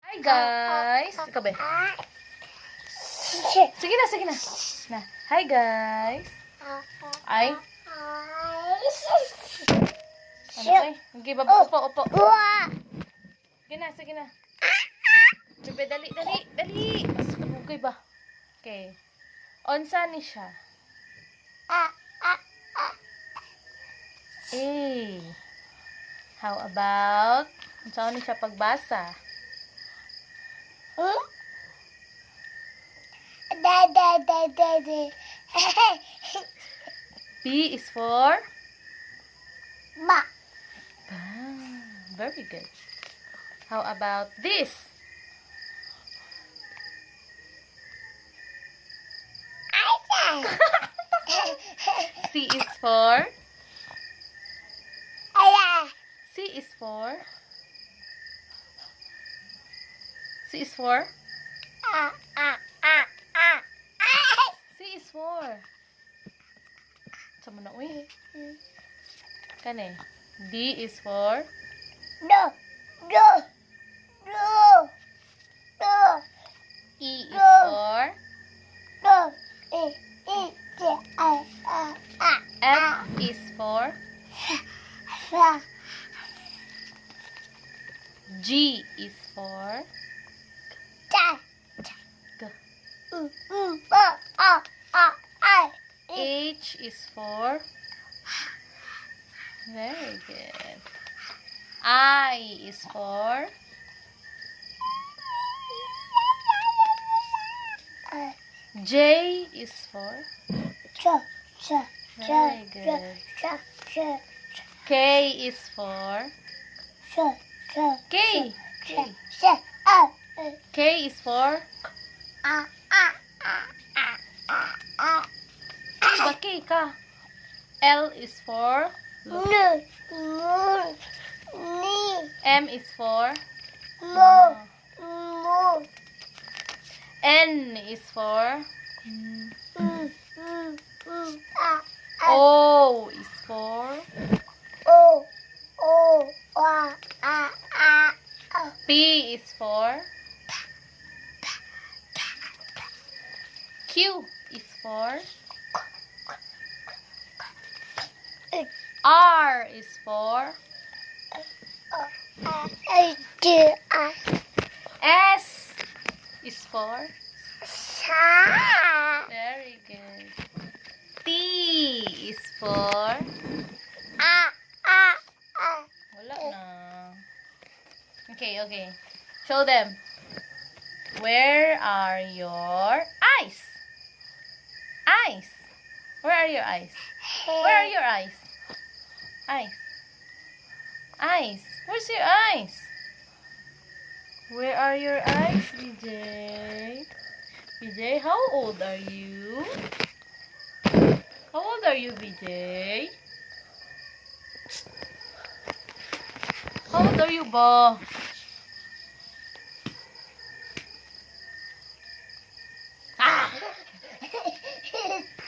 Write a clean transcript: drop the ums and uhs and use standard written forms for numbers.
Hi guys! Ikaw ba? Sige na, sige na. Hi guys! Ay? Ano ay? Okay, upo. Sige na, sige na. Sige, dali. Mas kabugay ba? Okay. Onsa ni siya? A. How about? Saan ni siya pagbasa? B is for? Ma. Very good. How about this? C is for? C is for? C is for? C is for? Sama na, uy. Kane. D is for? E is for? F is for? G is for? H is for? Very good. I is for? J is for? Very good. K is for? K. K is for? Ba K ka? L is for? M is for? N is for? O is for? P is for? Q is for? R is for? S is for? Very good. T is for? Wala na. Okay. Show them. Where are your eyes? Where are your eyes? Where are your eyes? Eyes. Where's your eyes? Where are your eyes, BJ? BJ, how old are you? How old are you, BJ? How old are you, Bo?